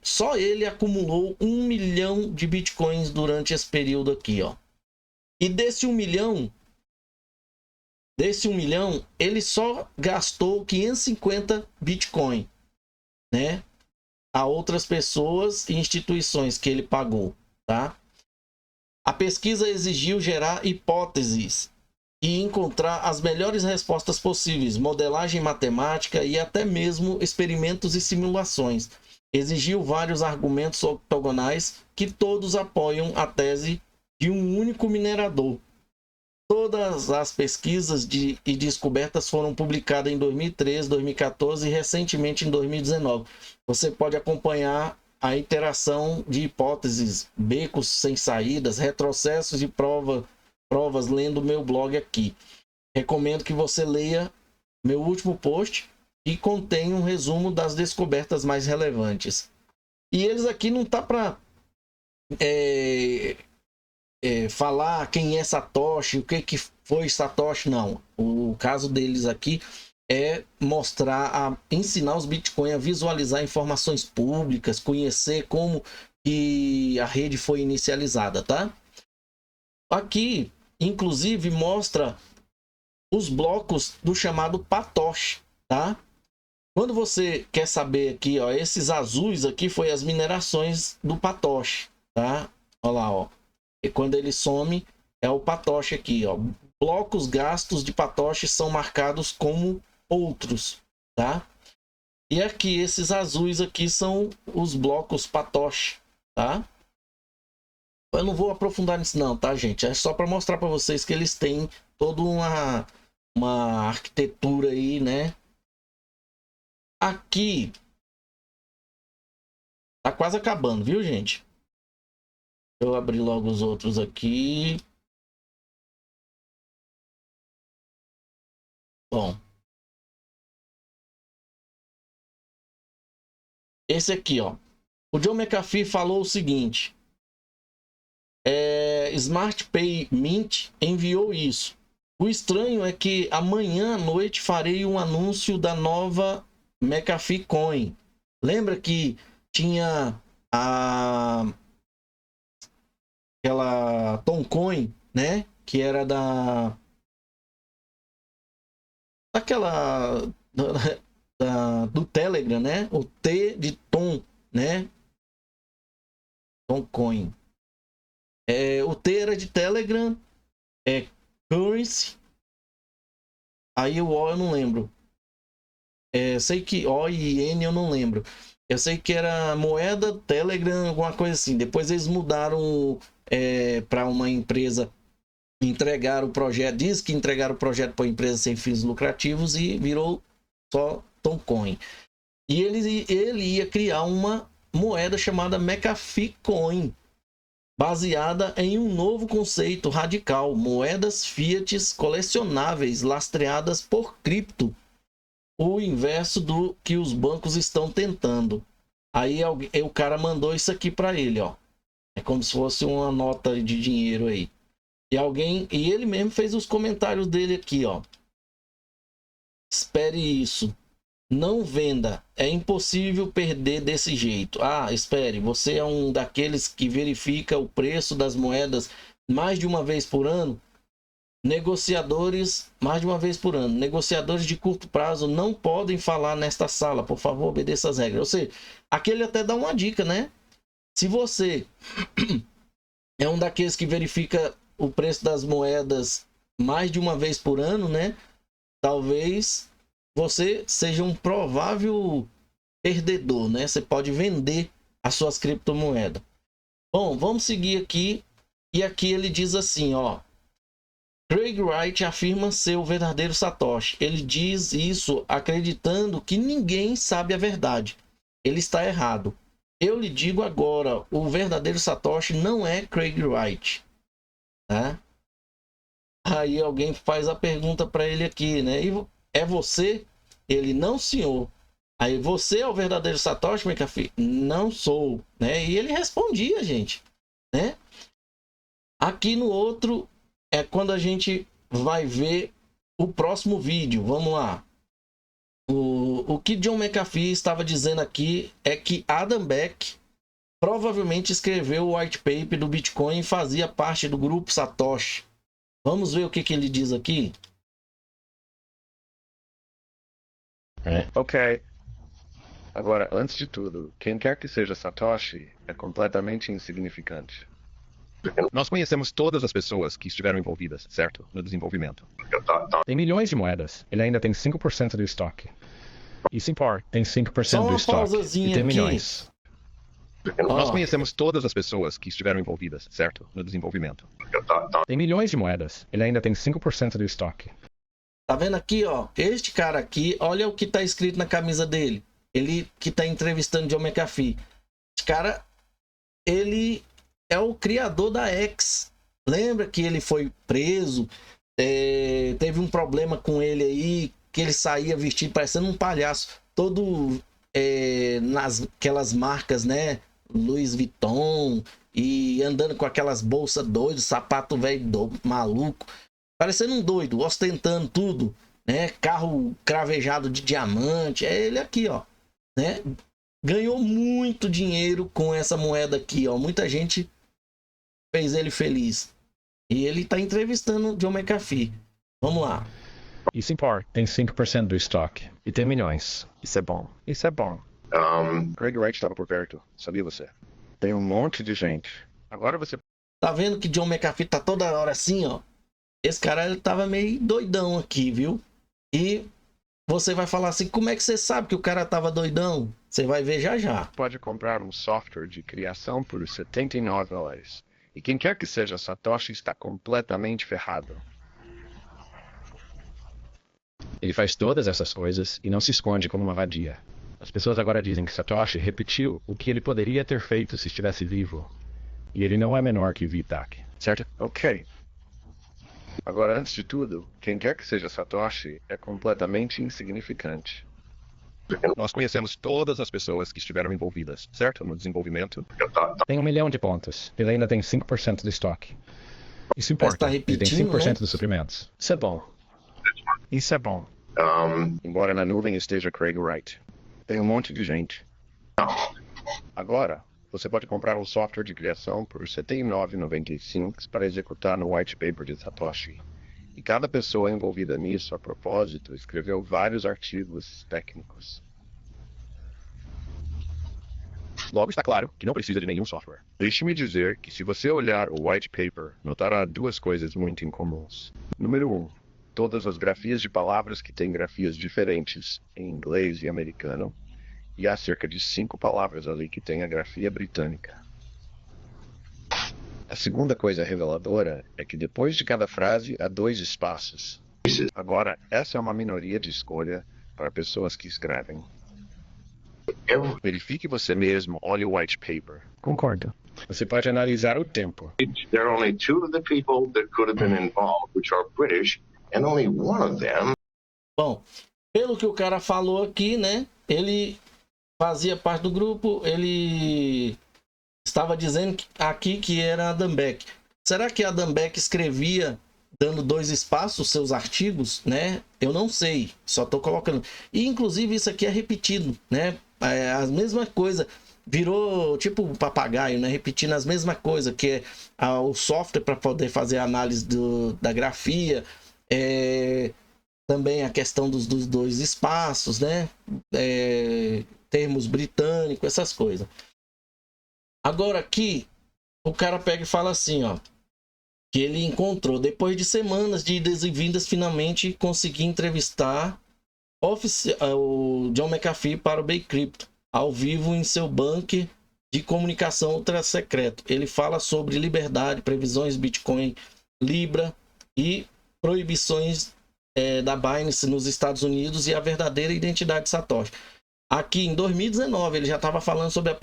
Só ele acumulou 1 milhão de bitcoins durante esse período aqui, ó. E desse 1 milhão, ele só gastou 550 bitcoin, né? A outras pessoas e instituições que ele pagou, tá? A pesquisa exigiu gerar hipóteses e encontrar as melhores respostas possíveis, modelagem matemática e até mesmo experimentos e simulações. Exigiu vários argumentos octogonais que todos apoiam a tese de um único minerador. Todas as pesquisas e descobertas foram publicadas em 2013, 2014 e recentemente em 2019. Você pode acompanhar a interação de hipóteses, becos sem saídas, retrocessos e provas lendo meu blog aqui. Recomendo que você leia meu último post e contém um resumo das descobertas mais relevantes. E eles aqui não tá para falar quem é Satoshi, o que foi Satoshi, não. O caso deles aqui é ensinar os Bitcoin a visualizar informações públicas, conhecer como que a rede foi inicializada, tá? Aqui, inclusive, mostra os blocos do chamado Satoshi, tá? Quando você quer saber aqui, ó, esses azuis aqui foi as minerações do Satoshi, tá? Olha lá, ó. E quando ele some, é o Satoshi aqui, ó. Blocos gastos de Satoshi são marcados como outros, tá? E aqui, esses azuis aqui são os blocos Satoshi, tá? Eu não vou aprofundar nisso não, tá, gente? É só para mostrar para vocês que eles têm toda uma arquitetura aí, né? Aqui tá quase acabando, viu, gente? Eu abri logo os outros aqui. Bom. Esse aqui, ó. O John McAfee falou o seguinte. Smart Pay Mint enviou isso. O estranho é que amanhã à noite farei um anúncio da nova McAfee Coin. Lembra que tinha aquela Toncoin, né? Que era daquela do Telegram, né? O T de Tom, né? Toncoin. O T era de Telegram, Currency. Aí o O eu não lembro. Sei que O e N eu não lembro. Eu sei que era moeda, Telegram, alguma coisa assim. Depois eles mudaram para uma empresa, entregaram o projeto, diz que entregaram o projeto para uma empresa sem fins lucrativos e virou só Toncoin. E ele ia criar uma moeda chamada McAfee Coin, baseada em um novo conceito radical: moedas fiat colecionáveis lastreadas por cripto. O inverso do que os bancos estão tentando. Aí o cara mandou isso aqui para ele, ó. É como se fosse uma nota de dinheiro aí. E ele mesmo fez os comentários dele aqui, ó. Espere isso. Não venda. É impossível perder desse jeito. Espere. Você é um daqueles que verifica o preço das moedas mais de uma vez por ano? Mais de uma vez por ano. Negociadores de curto prazo não podem falar nesta sala. Por favor, obedeça as regras. Ou seja, aqui ele até dá uma dica, né? Se você é um daqueles que verifica o preço das moedas mais de uma vez por ano, né? Talvez você seja um provável perdedor, né? Você pode vender as suas criptomoedas. Bom, vamos seguir aqui. E aqui ele diz assim, ó. Craig Wright afirma ser o verdadeiro Satoshi. Ele diz isso acreditando que ninguém sabe a verdade. Ele está errado. Eu lhe digo agora, o verdadeiro Satoshi não é Craig Wright. Tá? Aí alguém faz a pergunta para ele aqui, né? E é você? Ele, não, senhor. Aí, você é o verdadeiro Satoshi, McAfee? Não sou. Né? E ele respondia, gente. Né? Aqui no outro é quando a gente vai ver o próximo vídeo. Vamos lá. O que John McAfee estava dizendo aqui é que Adam Back provavelmente escreveu o white paper do Bitcoin e fazia parte do grupo Satoshi. Vamos ver o que ele diz aqui? Ok. Agora, antes de tudo, quem quer que seja Satoshi é completamente insignificante. Nós conhecemos todas as pessoas que estiveram envolvidas, certo? No desenvolvimento. Tem milhões de moedas. Ele ainda tem 5% do estoque. E Simpar tem 5% Só do uma estoque. pausazinha E tem aqui. milhões. Nós Ó, conhecemos todas as pessoas que estiveram envolvidas, certo? No desenvolvimento. Tem milhões de moedas. Ele ainda tem 5% do estoque. tá vendo aqui, ó? Este cara aqui, olha o que tá escrito na camisa dele. Ele que tá entrevistando John McAfee. Esse cara, ele é o criador da X. Lembra que ele foi preso? Teve um problema com ele aí, que ele saía vestido parecendo um palhaço, todo nas aquelas marcas, né? Louis Vuitton, e andando com aquelas bolsas doidas, sapato velho maluco, parecendo um doido, ostentando tudo, né? Carro cravejado de diamante. É ele aqui, ó, né? Ganhou muito dinheiro com essa moeda aqui, ó. Muita gente fez ele feliz. E ele tá entrevistando o John McAfee. Vamos lá. E Simpar tem 5% do estoque. E tem milhões. Isso é bom. Isso é bom. Craig Wright estava por perto. Sabia você? Tem um monte de gente. Agora você... Tá vendo que John McAfee tá toda hora assim, ó? Esse cara, ele tava meio doidão aqui, viu? E você vai falar assim, como é que você sabe que o cara tava doidão? Você vai ver já já. Pode comprar um software de criação por $79. E quem quer que seja Satoshi está completamente ferrado. Ele faz todas essas coisas e não se esconde como uma vadia. As pessoas agora dizem que Satoshi repetiu o que ele poderia ter feito se estivesse vivo. E ele não é menor que Vitak, certo? Ok. Agora, antes de tudo, quem quer que seja Satoshi é completamente insignificante. Nós conhecemos todas as pessoas que estiveram envolvidas, certo? No desenvolvimento. Tem 1 milhão de pontos. Ele ainda tem 5% do estoque. Isso Parece que importa. tá Ele tem repetindo, 5% né? dos suprimentos. Isso é bom. Isso é bom. Embora na nuvem esteja Craig Wright. Tem um monte de gente. Agora, você pode comprar um software de criação por R$ 79,95 para executar no white paper de Satoshi. E cada pessoa envolvida nisso, a propósito, escreveu vários artigos técnicos. Logo está claro que não precisa de nenhum software. Deixe-me dizer que se você olhar o white paper, notará duas coisas muito incomuns. Número 1. Todas as grafias de palavras que têm grafias diferentes em inglês e americano. E há cerca de 5 palavras ali que têm a grafia britânica. A segunda coisa reveladora é que depois de cada frase há 2 espaços. Agora, essa é uma minoria de escolha para pessoas que escrevem. Verifique você mesmo, olhe o white paper. Concordo. Você pode analisar o tempo. There are only 2 of the people that could have been involved, which are British, and only one of them. Bom, pelo que o cara falou aqui, né? Ele fazia parte do grupo, ele estava dizendo aqui que era Adam Beck. Será que Adam Beck escrevia dando 2 espaços seus artigos, né? Eu não sei, só estou colocando. E inclusive isso aqui é repetido, né? É a mesma coisa, virou tipo um papagaio, né? Repetindo as mesmas coisas, que é o software para poder fazer a análise da grafia, também a questão dos 2 espaços, né? Termos britânicos, essas coisas. Agora aqui, o cara pega e fala assim, ó, que ele encontrou, depois de semanas de idas e vindas, finalmente consegui entrevistar o John McAfee para o Bcrypto, ao vivo em seu bunker de comunicação ultra secreto. Ele fala sobre liberdade, previsões Bitcoin, Libra e proibições da Binance nos Estados Unidos e a verdadeira identidade de Satoshi. Aqui em 2019 ele já estava falando sobre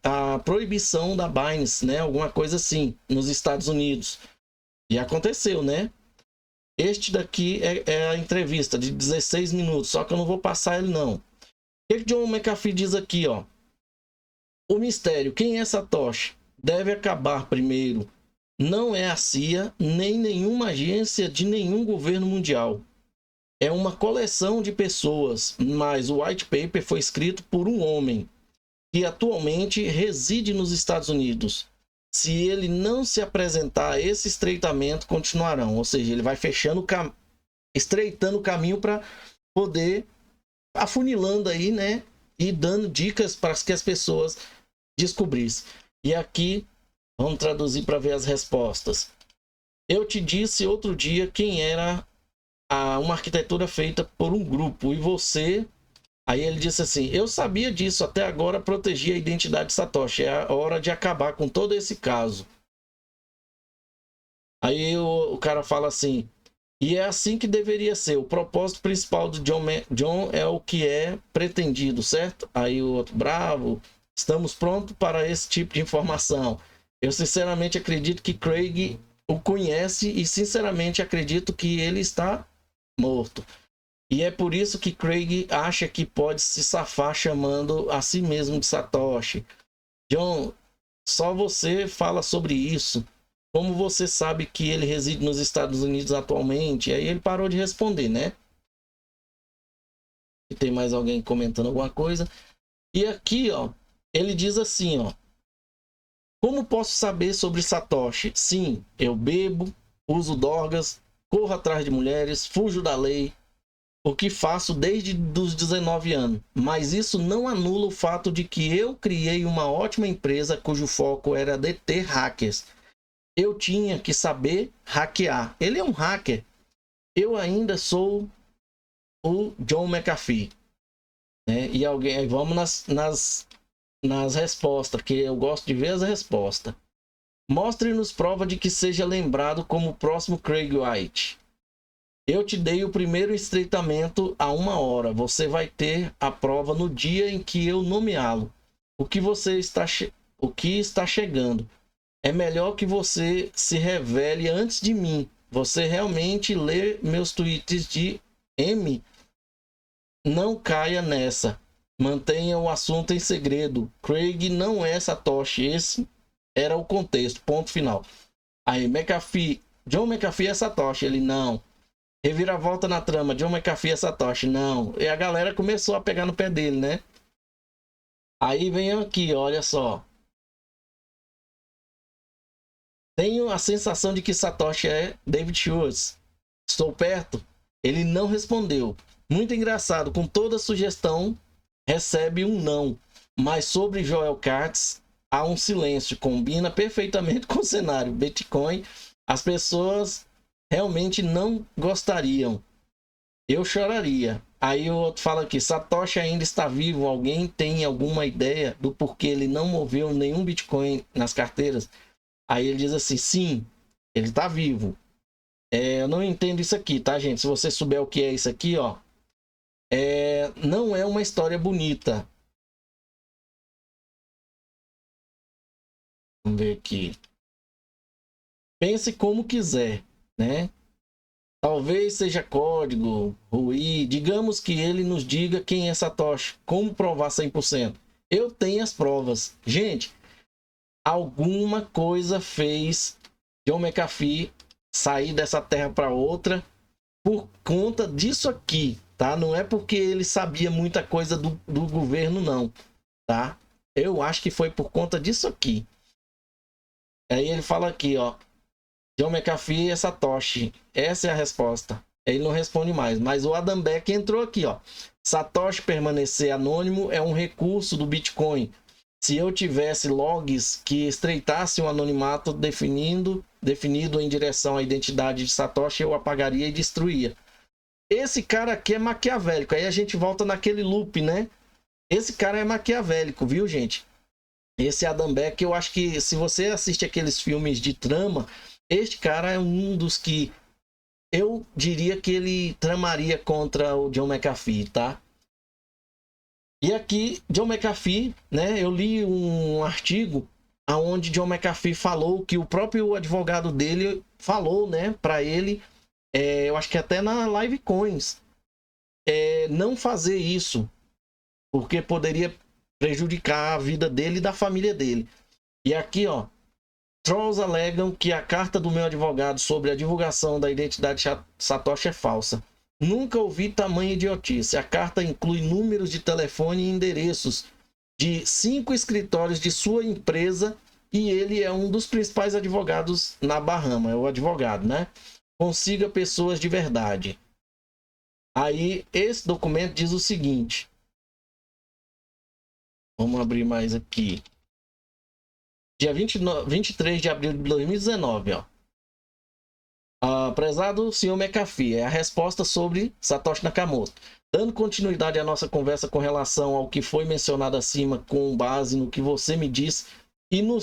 a proibição da Binance, né? Alguma coisa assim, nos Estados Unidos. E aconteceu, né? Este daqui é a entrevista de 16 minutos, só que eu não vou passar ele não. O que John McAfee diz aqui, ó? O mistério, quem é Satoshi? Deve acabar primeiro. Não é a CIA, nem nenhuma agência de nenhum governo mundial. É uma coleção de pessoas, mas o white paper foi escrito por um homem que atualmente reside nos Estados Unidos. Se ele não se apresentar a esse estreitamento, continuarão. Ou seja, ele vai fechando estreitando o caminho para poder afunilando aí, né? E dando dicas para que as pessoas descobrissem. E aqui, vamos traduzir para ver as respostas. Eu te disse outro dia quem era uma arquitetura feita por um grupo. E você... Aí ele disse assim, eu sabia disso, até agora protegi a identidade de Satoshi. É a hora de acabar com todo esse caso. Aí o cara fala assim, e é assim que deveria ser. O propósito principal do John é o que é pretendido, certo? Aí o outro, bravo, estamos prontos para esse tipo de informação. Eu sinceramente acredito que Craig o conhece e sinceramente acredito que ele está morto. E é por isso que Craig acha que pode se safar chamando a si mesmo de Satoshi. John, só você fala sobre isso. Como você sabe que ele reside nos Estados Unidos atualmente? E aí ele parou de responder, né? E tem mais alguém comentando alguma coisa. E aqui, ó, ele diz assim, ó. Como posso saber sobre Satoshi? Sim, eu bebo, uso drogas, corro atrás de mulheres, fujo da lei. O que faço desde os 19 anos. Mas isso não anula o fato de que eu criei uma ótima empresa cujo foco era deter hackers. Eu tinha que saber hackear. Ele é um hacker. Eu ainda sou o John McAfee. Né? E alguém, vamos nas respostas, que eu gosto de ver as respostas. Mostre-nos prova de que seja lembrado como o próximo Craig Wright. Eu te dei o primeiro estreitamento há 1 hora. Você vai ter a prova no dia em que eu nomeá-lo. O que está chegando. É melhor que você se revele antes de mim. Você realmente lê meus tweets de M? Não caia nessa. Mantenha o assunto em segredo. Craig não é Satoshi. Esse era o contexto. Ponto final. Aí, McAfee, John McAfee é Satoshi. Ele, não. Reviravolta na trama, John McAfee é Satoshi. Não. E a galera começou a pegar no pé dele, né? Aí vem aqui, olha só. Tenho a sensação de que Satoshi é David Schwartz. Estou perto? Ele não respondeu. Muito engraçado, com toda sugestão, recebe um não. Mas sobre Joel Katz, há um silêncio. Combina perfeitamente com o cenário. Bitcoin, as pessoas realmente não gostariam. Eu choraria. Aí o outro fala aqui, Satoshi ainda está vivo. Alguém tem alguma ideia do porquê ele não moveu nenhum Bitcoin nas carteiras? Aí ele diz assim, sim, ele está vivo. Eu não entendo isso aqui, tá, gente? Se você souber o que é isso aqui, ó. Não é uma história bonita. Vamos ver aqui. Pense como quiser, né? Talvez seja código, ruim. Digamos que ele nos diga quem é Satoshi. Como provar 100%? Eu tenho as provas. Gente, alguma coisa fez John McAfee sair dessa terra para outra por conta disso aqui, tá? Não é porque ele sabia muita coisa do governo, não, tá? Eu acho que foi por conta disso aqui. Aí ele fala aqui, ó. John McAfee é Satoshi. Essa é a resposta. Ele não responde mais. Mas o Adam Beck entrou aqui, ó. Satoshi permanecer anônimo é um recurso do Bitcoin. Se eu tivesse logs que estreitassem o anonimato definido em direção à identidade de Satoshi, eu apagaria e destruía. Esse cara aqui é maquiavélico. Aí a gente volta naquele loop, né? Esse cara é maquiavélico, viu, gente? Esse Adam Beck, eu acho que se você assiste aqueles filmes de trama, este cara é um dos que eu diria que ele tramaria contra o John McAfee, tá? E aqui, John McAfee, né? Eu li um artigo onde John McAfee falou que o próprio advogado dele falou, né, para ele, eu acho que até na Live Coins, não fazer isso, porque poderia prejudicar a vida dele e da família dele. E aqui, ó, trolls alegam que a carta do meu advogado sobre a divulgação da identidade Satoshi é falsa. Nunca ouvi tamanha idiotice. A carta inclui números de telefone e endereços de 5 escritórios de sua empresa e ele é um dos principais advogados na Bahama. É o advogado, né? Consiga pessoas de verdade. Aí, esse documento diz o seguinte. Vamos abrir mais aqui. Dia 23 de abril de 2019, ó. Prezado senhor McAfee, é a resposta sobre Satoshi Nakamoto. Dando continuidade à nossa conversa com relação ao que foi mencionado acima, com base no que você me disse, e no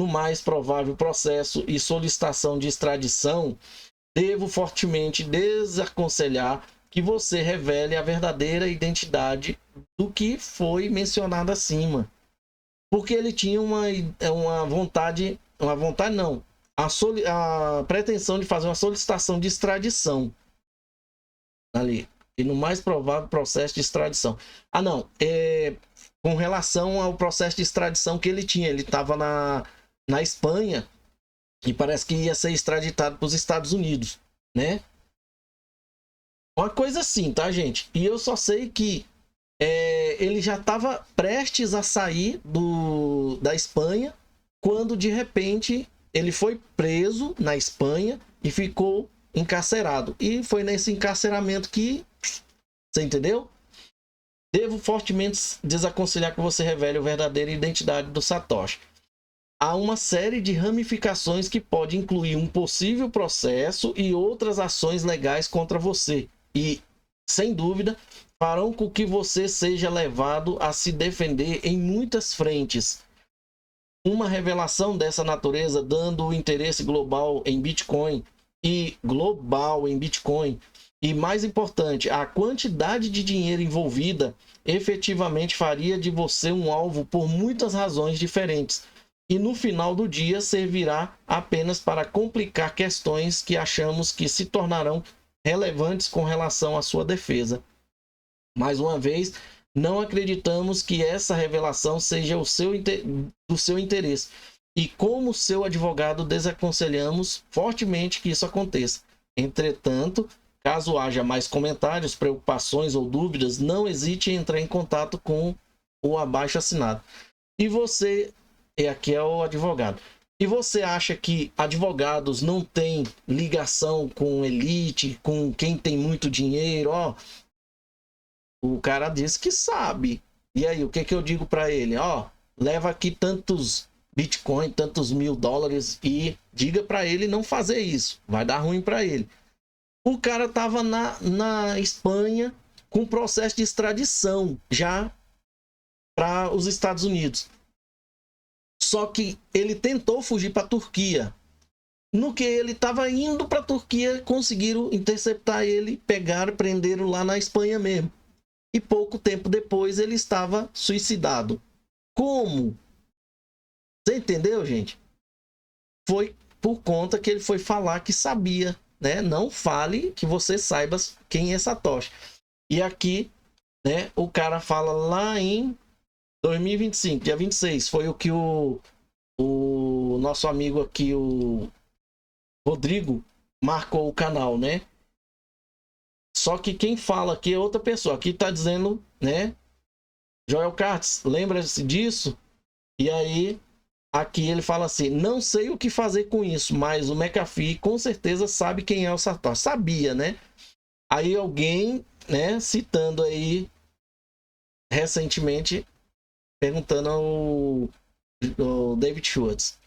mais provável processo e solicitação de extradição, devo fortemente desaconselhar que você revele a verdadeira identidade do que foi mencionado acima. Porque ele tinha uma vontade não, a pretensão de fazer uma solicitação de extradição ali, e no mais provável processo de extradição. Com relação ao processo de extradição que ele tinha, ele estava na Espanha e parece que ia ser extraditado para os Estados Unidos, né? Uma coisa assim, tá, gente? E eu só sei que ele já estava prestes a sair da Espanha quando de repente ele foi preso na Espanha e ficou encarcerado. E foi nesse encarceramento que... Você entendeu? Devo fortemente desaconselhar que você revele a verdadeira identidade do Satoshi. Há uma série de ramificações que pode incluir um possível processo e outras ações legais contra você. E, sem dúvida, farão com que você seja levado a se defender em muitas frentes. Uma revelação dessa natureza, dando o interesse global em Bitcoin, e mais importante, a quantidade de dinheiro envolvida, efetivamente faria de você um alvo por muitas razões diferentes. E no final do dia servirá apenas para complicar questões que achamos que se tornarão relevantes com relação à sua defesa. Mais uma vez, não acreditamos que essa revelação seja do seu interesse. e como seu advogado desaconselhamos fortemente que isso aconteça. Entretanto, caso haja mais comentários, preocupações ou dúvidas, não hesite em entrar em contato com o abaixo assinado. E você, aqui é o advogado, e você acha que advogados não têm ligação com elite, com quem tem muito dinheiro? Ó, o cara disse que sabe. E aí, o que que eu digo para ele? Ó, leva aqui tantos Bitcoin, tantos $1000 e diga para ele não fazer isso. Vai dar ruim para ele. O cara tava na Espanha com processo de extradição já para os Estados Unidos. Só que ele tentou fugir para a Turquia. No que ele estava indo para a Turquia, conseguiram interceptar ele, pegaram, prenderam lá na Espanha mesmo. E pouco tempo depois ele estava suicidado. Como? Você entendeu, gente? Foi por conta que ele foi falar que sabia, né? Não fale que você saiba quem é Satoshi. E aqui, né, o cara fala lá em 2025, dia 26, foi o que o nosso amigo aqui, o Rodrigo, marcou o canal, né? Só que quem fala aqui é outra pessoa. Aqui tá dizendo, né? Joel Katz, lembra-se disso? E aí, aqui ele fala assim, não sei o que fazer com isso, mas o McAfee com certeza sabe quem é o Satoshi. Sabia, né? Aí alguém, né, citando aí, recentemente, perguntando ao David Schwartz.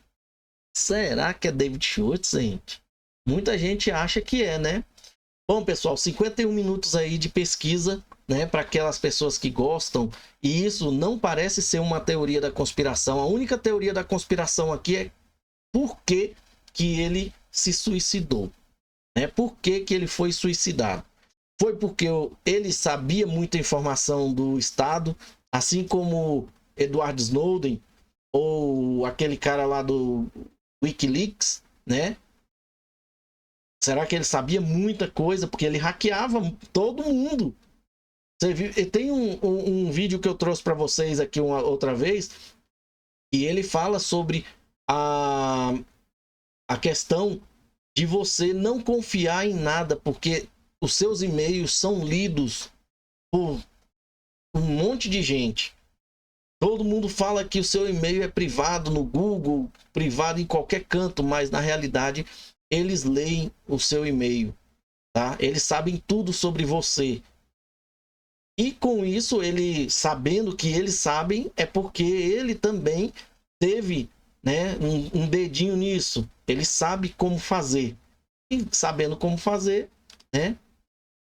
Será que é David Schwartz, gente? Muita gente acha que é, né? Bom, pessoal, 51 minutos aí de pesquisa, né? Para aquelas pessoas que gostam. E isso não parece ser uma teoria da conspiração. A única teoria da conspiração aqui é por que que ele se suicidou, né? Por que que ele foi suicidado? Foi porque ele sabia muita informação do Estado, assim como Edward Snowden ou aquele cara lá do WikiLeaks, né? Será que ele sabia muita coisa? Porque ele hackeava todo mundo. Você viu? E tem um vídeo que eu trouxe para vocês aqui uma outra vez, e ele fala sobre a questão de você não confiar em nada, porque os seus e-mails são lidos por um monte de gente. Todo mundo fala que o seu e-mail é privado no Google, privado em qualquer canto, mas na realidade eles leem o seu e-mail, tá? Eles sabem tudo sobre você. E com isso, ele sabendo que eles sabem, é porque ele também teve, né, um dedinho nisso. Ele sabe como fazer. E sabendo como fazer, né,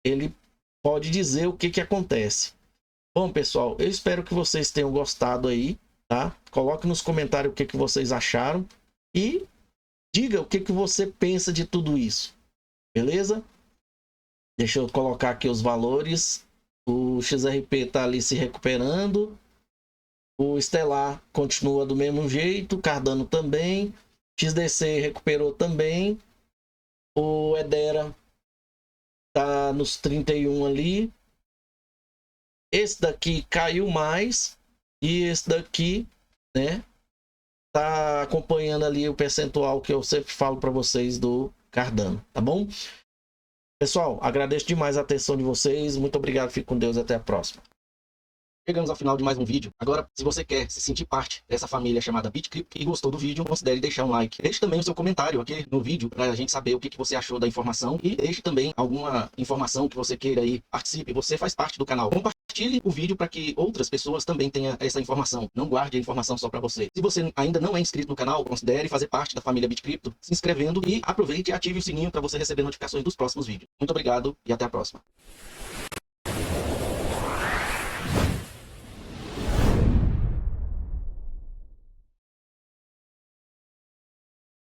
ele pode dizer o que que acontece. Bom, pessoal, eu espero que vocês tenham gostado aí, tá? Coloque nos comentários o que que vocês acharam e diga o que que você pensa de tudo isso. Beleza? Deixa eu colocar aqui os valores. O XRP tá ali se recuperando. O Stellar continua do mesmo jeito. Cardano também. XDC recuperou também. O Edera tá nos 31 ali. Esse daqui caiu mais. E esse daqui, né, tá acompanhando ali o percentual que eu sempre falo para vocês do Cardano, tá bom? Pessoal, agradeço demais a atenção de vocês. Muito obrigado, fique com Deus, até a próxima. Chegamos ao final de mais um vídeo. Agora, se você quer se sentir parte dessa família chamada BitCrypto e gostou do vídeo, considere deixar um like. Deixe também o seu comentário aqui no vídeo para a gente saber o que você achou da informação. E deixe também alguma informação que você queira aí. Participe, você faz parte do canal. Compartilhe o vídeo para que outras pessoas também tenham essa informação. Não guarde a informação só para você. Se você ainda não é inscrito no canal, considere fazer parte da família BitCrypto, se inscrevendo e aproveite e ative o sininho para você receber notificações dos próximos vídeos. Muito obrigado e até a próxima.